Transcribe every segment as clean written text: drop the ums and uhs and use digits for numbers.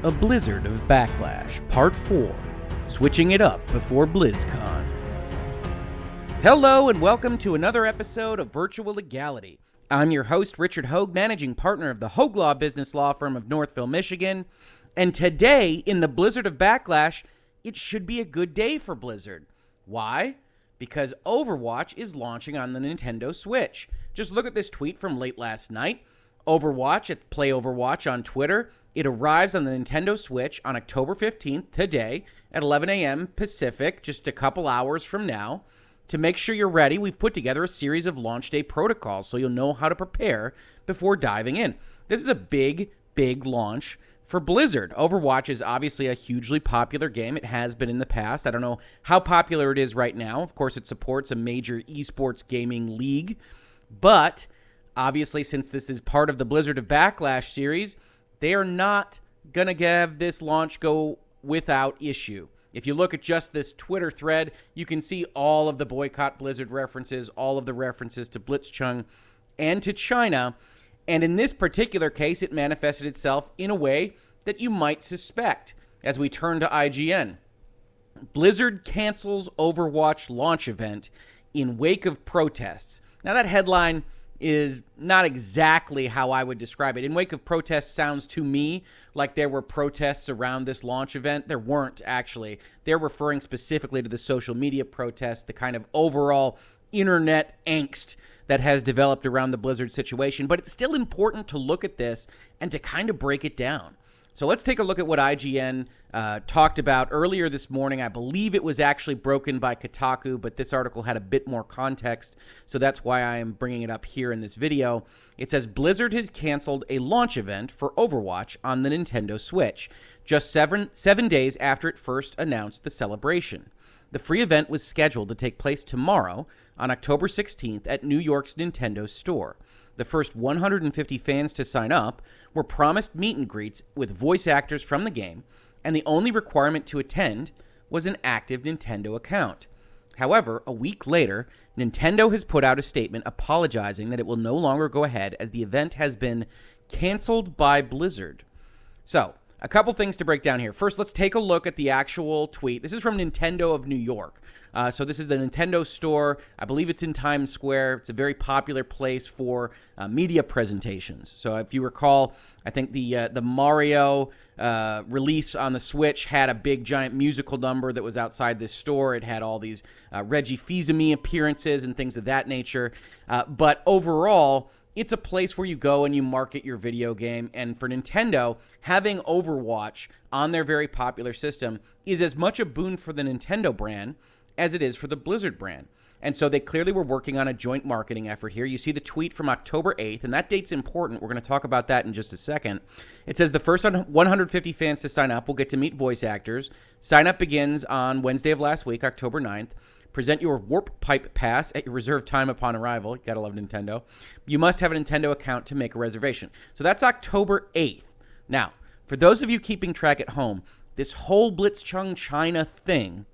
A Blizzard of Backlash, Part 4, Switching It Up Before Blizzcon. Hello and welcome to another episode of Virtual Legality. I'm your host, Richard Hoeg, managing partner of the Hoeg Law business law firm of Northville, Michigan. And today, in the Blizzard of Backlash, it should be a good day for Blizzard. Why? Because Overwatch is launching on the Nintendo Switch. Just look at this tweet from late last night. Overwatch at Play Overwatch on Twitter. It arrives on the Nintendo Switch on October 15th, today, at 11 a.m. Pacific, just a couple hours from now. To make sure you're ready, we've put together a series of launch day protocols so you'll know how to prepare before diving in. This is a big launch for Blizzard. Overwatch is obviously a hugely popular game. It has been in the past. I don't know how popular it is right now. Of course, it supports a major esports gaming league. But obviously, since this is part of the Blizzard of Backlash series, they are not going to have this launch go without issue. If you look at just this Twitter thread, you can see all of the Boycott Blizzard references, all of the references to Blitzchung and to China. And in this particular case, it manifested itself in a way that you might suspect. As we turn to IGN, Blizzard cancels Overwatch launch event in wake of protests. Now that headline is not exactly how I would describe it. In wake of protests sounds to me like there were protests around this launch event. There weren't, actually. They're referring specifically to the social media protests, the kind of overall internet angst that has developed around the Blizzard situation. But it's still important to look at this and to kind of break it down. So let's take a look at what IGN talked about earlier this morning. I believe it was actually broken by Kotaku, but this article had a bit more context, so that's why I am bringing it up here in this video. It says, Blizzard has canceled a launch event for Overwatch on the Nintendo Switch, just seven days after it first announced the celebration. The free event was scheduled to take place tomorrow on October 16th at New York's Nintendo store. The first 150 fans to sign up were promised meet and greets with voice actors from the game, and the only requirement to attend was an active Nintendo account. However, a week later, Nintendo has put out a statement apologizing that it will no longer go ahead as the event has been canceled by Blizzard. So, a couple things to break down here. First, let's take a look at the actual tweet. This is from Nintendo of New York. So this is the Nintendo store. I believe it's in Times Square. It's a very popular place for media presentations. So if you recall, I think the Mario release on the Switch had a big giant musical number that was outside this store. It had all these Reggie Fils-Aimé appearances and things of that nature. But overall, it's a place where you go and you market your video game. And for Nintendo, having Overwatch on their very popular system is as much a boon for the Nintendo brand as it is for the Blizzard brand. And so they clearly were working on a joint marketing effort here. You see the tweet from October 8th, and that date's important. We're going to talk about that in just a second. It says the first 150 fans to sign up will get to meet voice actors. Sign up begins on Wednesday of last week, October 9th. Present your Warp Pipe Pass at your reserved time upon arrival. You gotta love Nintendo. You must have a Nintendo account to make a reservation. So that's October 8th. Now, for those of you keeping track at home, this whole Blitzchung China thing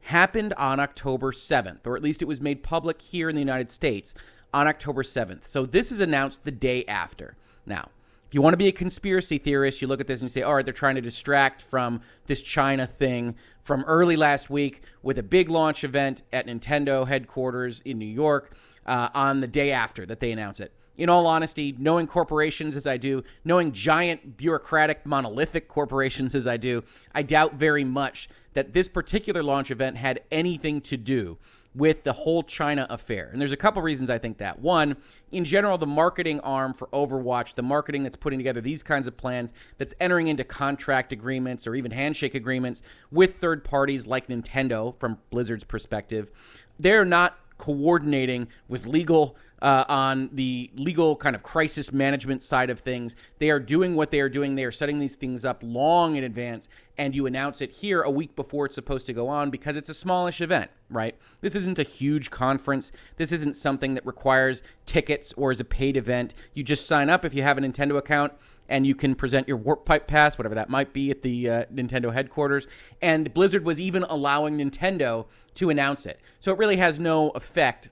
happened on October 7th, or at least it was made public here in the United States on October 7th. So this is announced the day after. Now, if you want to be a conspiracy theorist, you look at this and you say, all right, they're trying to distract from this China thing from early last week with a big launch event at Nintendo headquarters in New York on the day after that they announce it. In all honesty, knowing corporations as I do, knowing giant bureaucratic monolithic corporations as I do, I doubt very much that this particular launch event had anything to do with the whole China affair. And there's a couple reasons I think that. One, in general, the marketing arm for Overwatch, the marketing that's putting together these kinds of plans, that's entering into contract agreements or even handshake agreements with third parties like Nintendo, from Blizzard's perspective, they're not coordinating with legal on the legal kind of crisis management side of things. They are doing what they are doing. They are setting these things up long in advance, and you announce it here a week before it's supposed to go on because it's a smallish event, right? This isn't a huge conference. This isn't something that requires tickets or is a paid event. You just sign up if you have a Nintendo account, and you can present your Warp Pipe Pass, whatever that might be, at the Nintendo headquarters. And Blizzard was even allowing Nintendo to announce it. So it really has no effect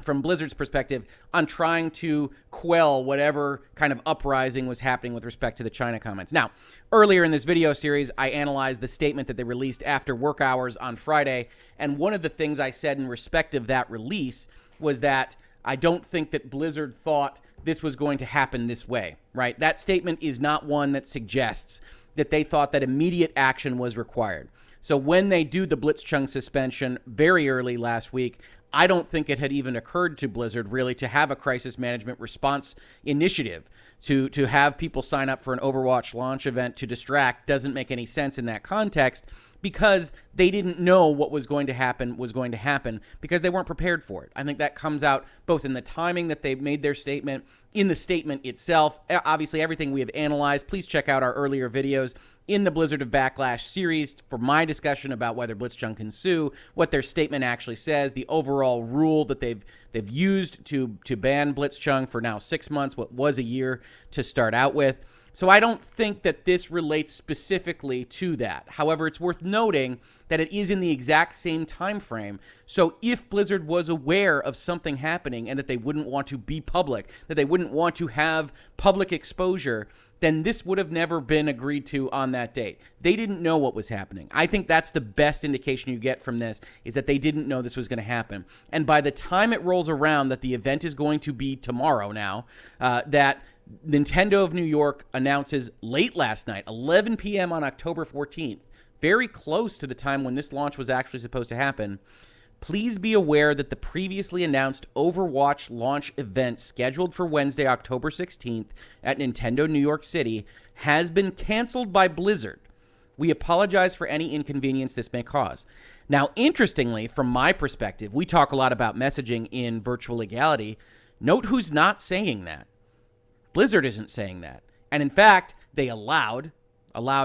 from Blizzard's perspective on trying to quell whatever kind of uprising was happening with respect to the China comments. Now, earlier in this video series, I analyzed the statement that they released after work hours on Friday, and one of the things I said in respect of that release was that I don't think that Blizzard thought this was going to happen this way, right? That statement is not one that suggests that they thought that immediate action was required. So when they do the Blitzchung suspension very early last week, I don't think it had even occurred to Blizzard really to have a crisis management response initiative. To have people sign up for an Overwatch launch event to distract doesn't make any sense in that context, because they didn't know what was going to happen because they weren't prepared for it. I think that comes out both in the timing that they made their statement, in the statement itself. Obviously, everything we have analyzed. Please check out our earlier videos in the Blizzard of Backlash series for my discussion about whether Blitzchung can sue, what their statement actually says, the overall rule that they've used to ban Blitzchung for now 6 months, what was a year to start out with. So I don't think that this relates specifically to that. However, it's worth noting that it is in the exact same time frame. So if Blizzard was aware of something happening and that they wouldn't want to be public, that they wouldn't want to have public exposure, then this would have never been agreed to on that date. They didn't know what was happening. I think that's the best indication you get from this, is that they didn't know this was going to happen. And by the time it rolls around that the event is going to be tomorrow now, that Nintendo of New York announces late last night, 11 p.m. on October 14th, very close to the time when this launch was actually supposed to happen. Please be aware that the previously announced Overwatch launch event scheduled for Wednesday, October 16th at Nintendo New York City has been canceled by Blizzard. We apologize for any inconvenience this may cause. Now, interestingly, from my perspective, we talk a lot about messaging in Virtual Legality. Note who's not saying that. Blizzard isn't saying that. And in fact, they allowed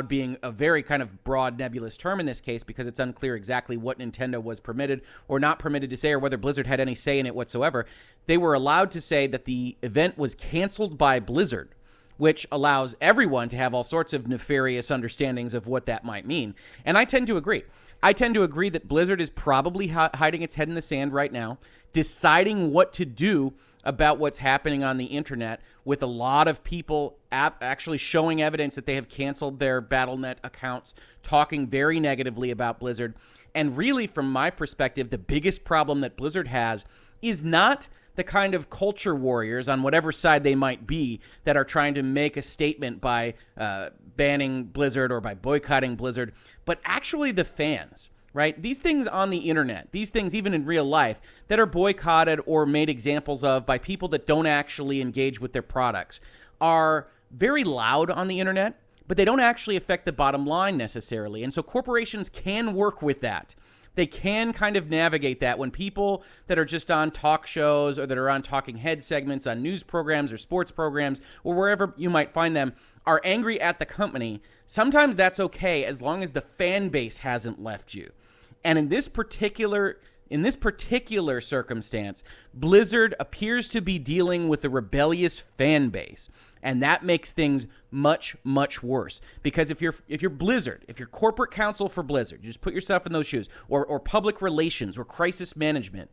being a very kind of broad, nebulous term in this case, because it's unclear exactly what Nintendo was permitted or not permitted to say, or whether Blizzard had any say in it whatsoever. They were allowed to say that the event was canceled by Blizzard, which allows everyone to have all sorts of nefarious understandings of what that might mean. And I tend to agree. I tend to agree that Blizzard is probably hiding its head in the sand right now, deciding what to do about what's happening on the internet, with a lot of people actually showing evidence that they have canceled their Battle.net accounts, talking very negatively about Blizzard. And really, from my perspective, the biggest problem that Blizzard has is not the kind of culture warriors on whatever side they might be that are trying to make a statement by banning Blizzard or by boycotting Blizzard, but actually the fans. Right? These things on the internet, these things even in real life that are boycotted or made examples of by people that don't actually engage with their products, are very loud on the internet, but they don't actually affect the bottom line necessarily. And so corporations can work with that. They can kind of navigate that when people that are just on talk shows or that are on talking head segments on news programs or sports programs or wherever you might find them are angry at the company. Sometimes that's okay as long as the fan base hasn't left you. And in this particular circumstance, Blizzard appears to be dealing with a rebellious fan base, and that makes things much, much worse. Because if you're Blizzard, if you're corporate counsel for Blizzard, you just put yourself in those shoes, or public relations or crisis management,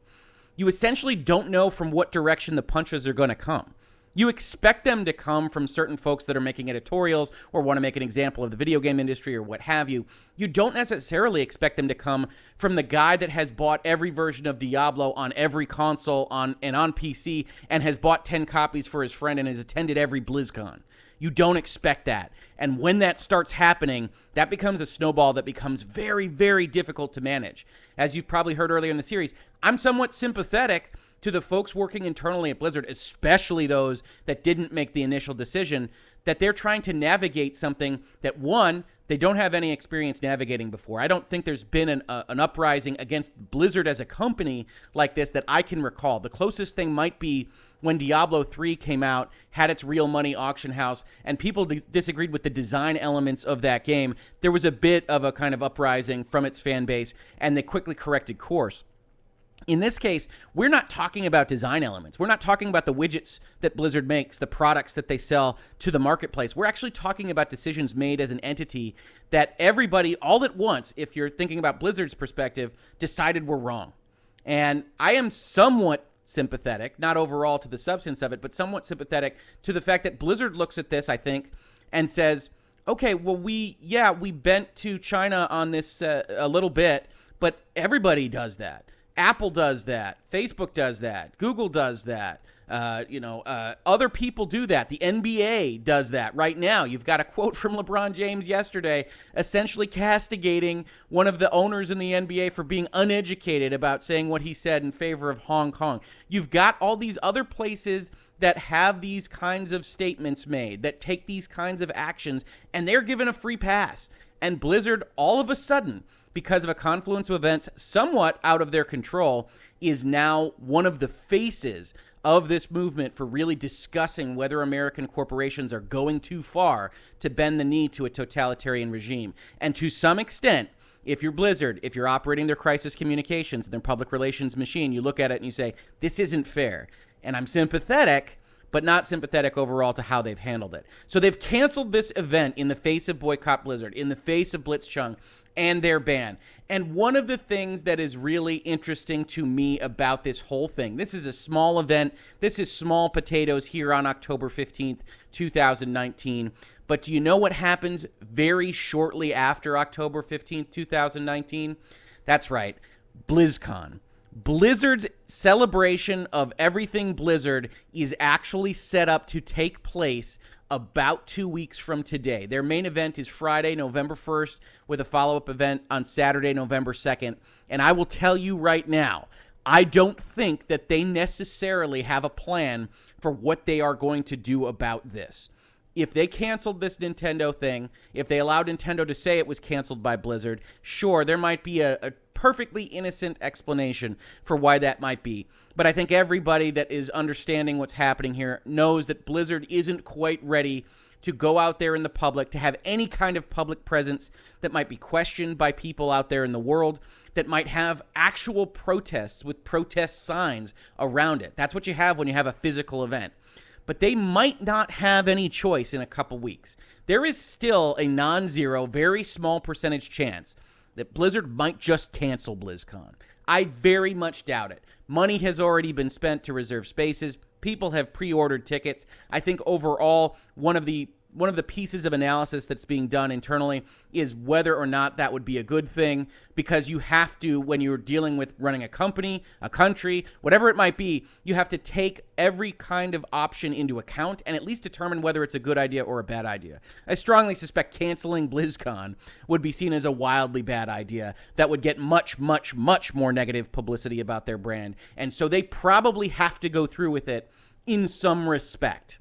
you essentially don't know from what direction the punches are going to come. You expect them to come from certain folks that are making editorials or want to make an example of the video game industry or what have you. You don't necessarily expect them to come from the guy that has bought every version of Diablo on every console and on PC and has bought 10 copies for his friend and has attended every Blizzcon. You don't expect that. And when that starts happening, that becomes a snowball that becomes very, very difficult to manage. As you've probably heard earlier in the series, I'm somewhat sympathetic to the folks working internally at Blizzard, especially those that didn't make the initial decision, that they're trying to navigate something that, one, they don't have any experience navigating before. I don't think there's been an uprising against Blizzard as a company like this that I can recall. The closest thing might be when Diablo 3 came out, had its real money auction house, and people disagreed with the design elements of that game. There was a bit of a kind of uprising from its fan base, and they quickly corrected course. In this case, we're not talking about design elements. We're not talking about the widgets that Blizzard makes, the products that they sell to the marketplace. We're actually talking about decisions made as an entity that everybody, all at once, if you're thinking about Blizzard's perspective, decided were wrong. And I am somewhat sympathetic, not overall to the substance of it, but somewhat sympathetic to the fact that Blizzard looks at this, I think, and says, okay, well, we bent to China on this a little bit, but everybody does that. Apple does that. Facebook does that. Google does that. Other people do that. The NBA does that right now. You've got a quote from LeBron James yesterday, essentially castigating one of the owners in the NBA for being uneducated about saying what he said in favor of Hong Kong. You've got all these other places that have these kinds of statements made, that take these kinds of actions, and they're given a free pass. And Blizzard, all of a sudden, because of a confluence of events somewhat out of their control, is now one of the faces of this movement for really discussing whether American corporations are going too far to bend the knee to a totalitarian regime. And to some extent, if you're Blizzard, if you're operating their crisis communications and their public relations machine, you look at it and you say, this isn't fair. And I'm sympathetic, but not sympathetic overall to how they've handled it. So they've canceled this event in the face of Boycott Blizzard, in the face of Blitzchung and their ban. And one of the things that is really interesting to me about this whole thing, this is a small event, this is small potatoes here on October 15th, 2019. But do you know what happens very shortly after October 15th, 2019? That's right, BlizzCon. Blizzard's celebration of everything Blizzard is actually set up to take place about 2 weeks from today. Their main event is Friday, November 1st, with a follow-up event on Saturday, November 2nd. And I will tell you right now, I don't think that they necessarily have a plan for what they are going to do about this. If they canceled this Nintendo thing, if they allowed Nintendo to say it was canceled by Blizzard, sure, there might be a perfectly innocent explanation for why that might be. But I think everybody that is understanding what's happening here knows that Blizzard isn't quite ready to go out there in the public, to have any kind of public presence that might be questioned by people out there in the world, that might have actual protests with protest signs around it. That's what you have when you have a physical event. But they might not have any choice in a couple weeks. There is still a non-zero, very small percentage chance that Blizzard might just cancel BlizzCon. I very much doubt it. Money has already been spent to reserve spaces. People have pre-ordered tickets. I think overall, one of the pieces of analysis that's being done internally is whether or not that would be a good thing, because you have to, when you're dealing with running a company, a country, whatever it might be, you have to take every kind of option into account and at least determine whether it's a good idea or a bad idea. I strongly suspect canceling BlizzCon would be seen as a wildly bad idea that would get much, much, much more negative publicity about their brand. And so they probably have to go through with it in some respect.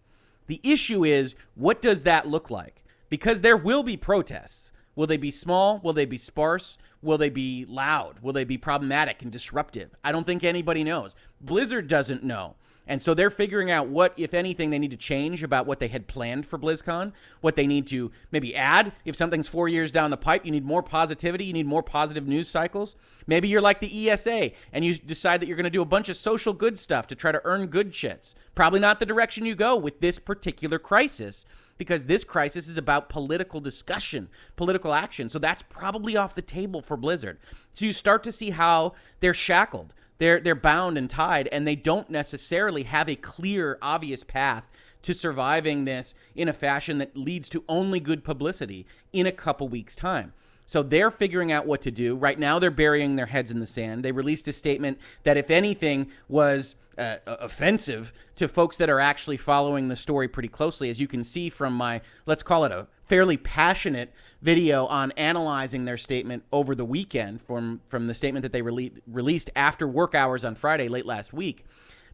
The issue is, what does that look like? Because there will be protests. Will they be small? Will they be sparse? Will they be loud? Will they be problematic and disruptive? I don't think anybody knows. Blizzard doesn't know. And so they're figuring out what, if anything, they need to change about what they had planned for BlizzCon, what they need to maybe add. If something's 4 years down the pipe, you need more positivity, you need more positive news cycles. Maybe you're like the ESA and you decide that you're going to do a bunch of social good stuff to try to earn good shits. Probably not the direction you go with this particular crisis, because this crisis is about political discussion, political action. So that's probably off the table for Blizzard. So you start to see how they're shackled. They're bound and tied, and they don't necessarily have a clear, obvious path to surviving this in a fashion that leads to only good publicity in a couple weeks' time. So they're figuring out what to do. Right now, they're burying their heads in the sand. They released a statement that, if anything, was offensive to folks that are actually following the story pretty closely. As you can see from my, let's call it a fairly passionate video on analyzing their statement over the weekend from the statement that they released after work hours on Friday late last week.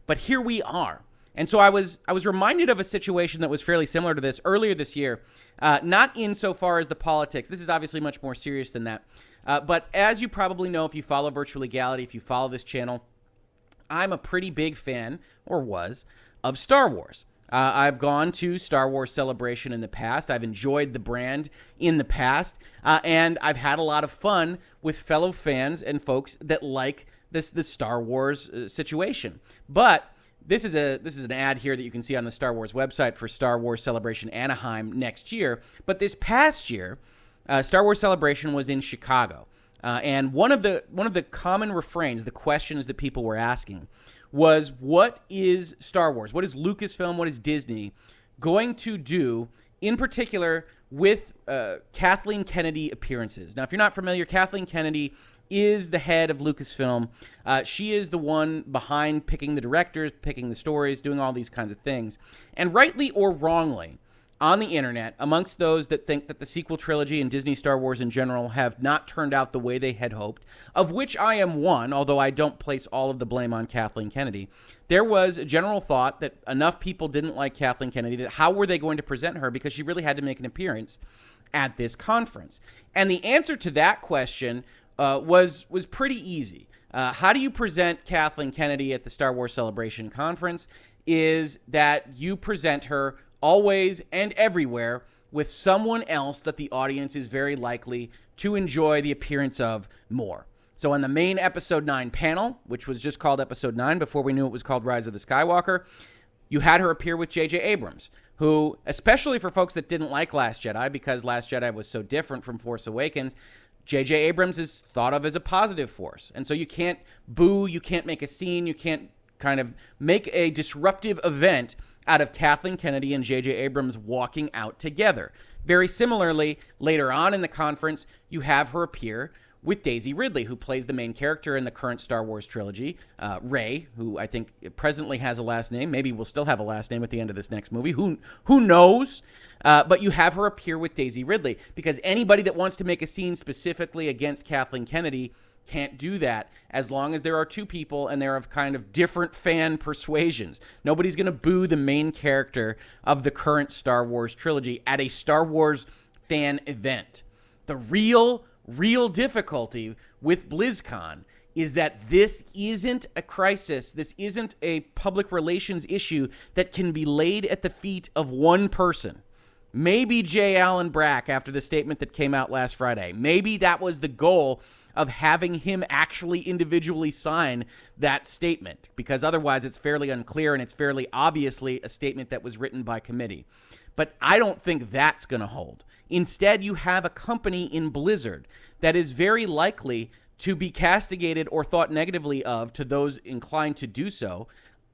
But here we are. And so I was reminded of a situation that was fairly similar to this earlier this year, not insofar as the politics. This is obviously much more serious than that. But as you probably know, if you follow Virtual Legality, if you follow this channel, I'm a pretty big fan, or was, of Star Wars. I've gone to Star Wars Celebration in the past. I've enjoyed the brand in the past. And I've had a lot of fun with fellow fans and folks that like this Star Wars situation. But this is an ad here that you can see on the Star Wars website for Star Wars Celebration Anaheim next year. But this past year, Star Wars Celebration was in Chicago. And one of the common refrains, the questions that people were asking, was, what is Star Wars, what is Lucasfilm, what is Disney going to do, in particular with Kathleen Kennedy appearances. Now, if you're not familiar, Kathleen Kennedy is the head of Lucasfilm. She is the one behind picking the directors, picking the stories, doing all these kinds of things. And rightly or wrongly, on the internet, amongst those that think that the sequel trilogy and Disney Star Wars in general have not turned out the way they had hoped, of which I am one, although I don't place all of the blame on Kathleen Kennedy, there was a general thought that enough people didn't like Kathleen Kennedy that how were they going to present her, because she really had to make an appearance at this conference. And the answer to that question was pretty easy. How do you present Kathleen Kennedy at the Star Wars Celebration Conference is that you present her always and everywhere with someone else that the audience is very likely to enjoy the appearance of more. So on the main Episode 9 panel, which was just called Episode 9 before we knew it was called Rise of the Skywalker, you had her appear with J.J. Abrams, who, especially for folks that didn't like Last Jedi, because Last Jedi was so different from Force Awakens, J.J. Abrams is thought of as a positive force. And so you can't boo, you can't make a scene, you can't kind of make a disruptive event out of Kathleen Kennedy and J.J. Abrams walking out together. Very similarly, later on in the conference, you have her appear with Daisy Ridley, who plays the main character in the current Star Wars trilogy, Rey, who I think presently has a last name. Maybe will still have a last name at the end of this next movie. Who knows? But you have her appear with Daisy Ridley, because anybody that wants to make a scene specifically against Kathleen Kennedy can't do that as long as there are two people and they're of kind of different fan persuasions. Nobody's going to boo the main character of the current Star Wars trilogy at a Star Wars fan event. The real difficulty with BlizzCon is that this isn't a crisis. This isn't a public relations issue that can be laid at the feet of one person. Maybe J. Allen Brack, after the statement that came out last Friday. Maybe that was the goal of having him actually individually sign that statement, because otherwise it's fairly unclear and it's fairly obviously a statement that was written by committee. But I don't think that's going to hold. Instead, you have a company in Blizzard that is very likely to be castigated or thought negatively of to those inclined to do so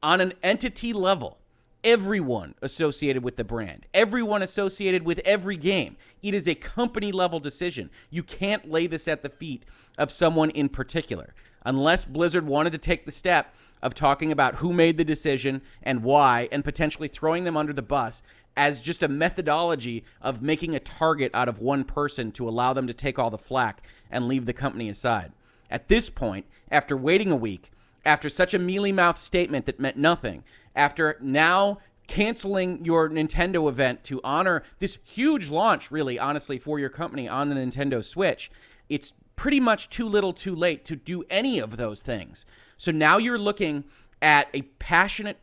on an entity level. Everyone associated with the brand, everyone associated with every game. It is a company level decision. You can't lay this at the feet of someone in particular, unless Blizzard wanted to take the step of talking about who made the decision and why, and potentially throwing them under the bus as just a methodology of making a target out of one person to allow them to take all the flack and leave the company aside. At this point, after waiting a week, after such a mealy-mouthed statement that meant nothing, after now canceling your Nintendo event to honor this huge launch, really, honestly, for your company on the Nintendo Switch, it's pretty much too little too late to do any of those things. So now you're looking at a passionate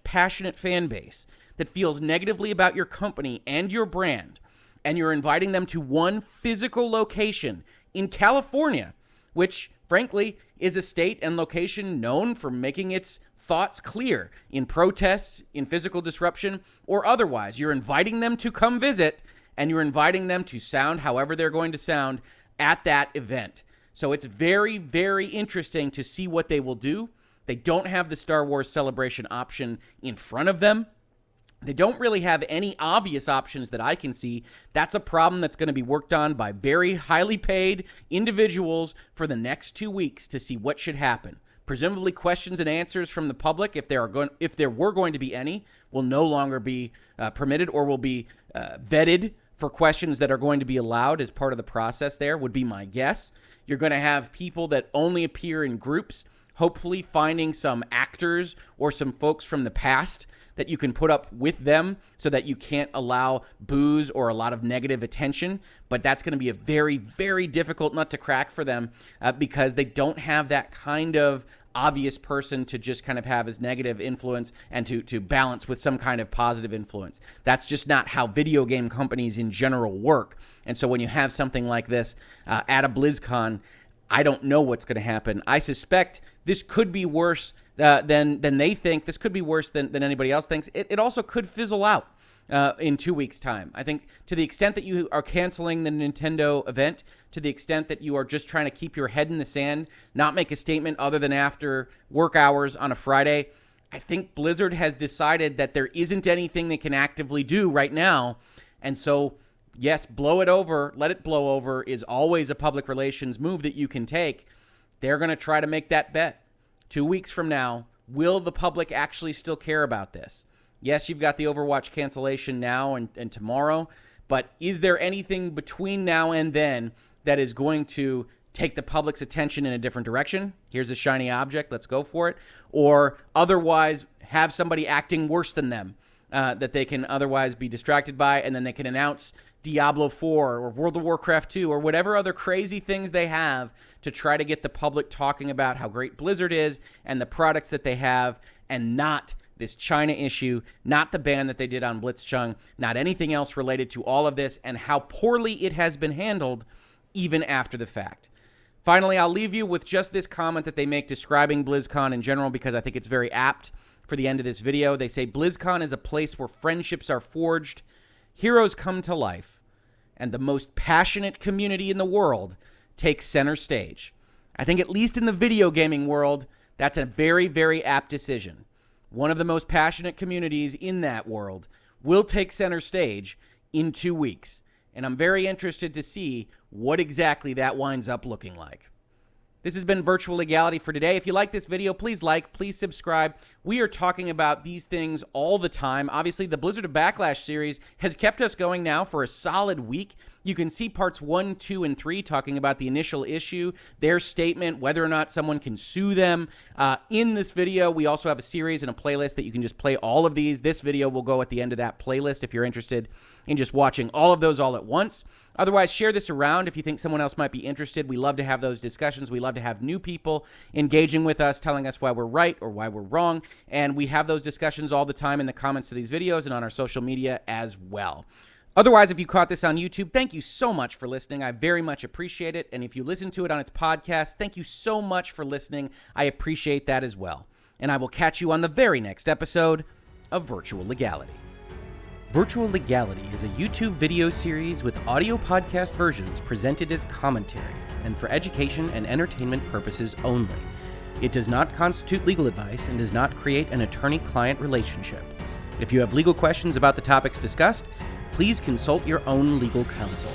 fan base that feels negatively about your company and your brand, and you're inviting them to one physical location in California, which, frankly, is a state and location known for making its thoughts clear in protests, in physical disruption, or otherwise. You're inviting them to come visit, and you're inviting them to sound however they're going to sound at that event. So it's very, very interesting to see what they will do. They don't have the Star Wars Celebration option in front of them. They don't really have any obvious options that I can see. That's a problem that's going to be worked on by very highly paid individuals for the next 2 weeks to see what should happen. Presumably questions and answers from the public, if there were going to be any, will no longer be permitted or will be vetted for questions that are going to be allowed as part of the process there, would be my guess. You're going to have people that only appear in groups, hopefully finding some actors or some folks from the past that you can put up with them so that you can't allow boos or a lot of negative attention. But that's going to be a very, very difficult nut to crack for them because they don't have that kind of obvious person to just kind of have as negative influence and to balance with some kind of positive influence. That's just not how video game companies in general work. And so when you have something like this at a BlizzCon, I don't know what's going to happen. I suspect this could be worse than they think. This could be worse than anybody else thinks. It also could fizzle out in 2 weeks' time. I think to the extent that you are canceling the Nintendo event, to the extent that you are just trying to keep your head in the sand, not make a statement other than after work hours on a Friday, I think Blizzard has decided that there isn't anything they can actively do right now. And so, yes, blow it over, let it blow over is always a public relations move that you can take. They're going to try to make that bet. 2 weeks from now, will the public actually still care about this? Yes, you've got the Overwatch cancellation now and tomorrow, but is there anything between now and then that is going to take the public's attention in a different direction? Here's a shiny object, let's go for it. Or otherwise have somebody acting worse than them that they can otherwise be distracted by, and then they can announce Diablo 4 or World of Warcraft 2 or whatever other crazy things they have to try to get the public talking about how great Blizzard is and the products that they have, and not this China issue, not the ban that they did on Blitzchung, not anything else related to all of this, and how poorly it has been handled even after the fact. Finally, I'll leave you with just this comment that they make describing BlizzCon in general, because I think it's very apt for the end of this video. They say, BlizzCon is a place where friendships are forged, heroes come to life, and the most passionate community in the world takes center stage. I think at least in the video gaming world, that's a very, very apt decision. One of the most passionate communities in that world will take center stage in 2 weeks. And I'm very interested to see what exactly that winds up looking like. This has been Virtual Legality for today. If you like this video, please like, please subscribe. We are talking about these things all the time. Obviously, the Blizzard of Backlash series has kept us going now for a solid week. You can see parts 1, 2, and 3 talking about the initial issue, their statement, whether or not someone can sue them. In this video, we also have a series and a playlist that you can just play all of these. This video will go at the end of that playlist if you're interested in just watching all of those all at once. Otherwise, share this around if you think someone else might be interested. We love to have those discussions. We love to have new people engaging with us, telling us why we're right or why we're wrong. And we have those discussions all the time in the comments to these videos and on our social media as well. Otherwise, if you caught this on YouTube, thank you so much for listening. I very much appreciate it. And if you listen to it on its podcast, thank you so much for listening. I appreciate that as well. And I will catch you on the very next episode of Virtual Legality. Virtual Legality is a YouTube video series with audio podcast versions presented as commentary and for education and entertainment purposes only. It does not constitute legal advice and does not create an attorney-client relationship. If you have legal questions about the topics discussed, please consult your own legal counsel.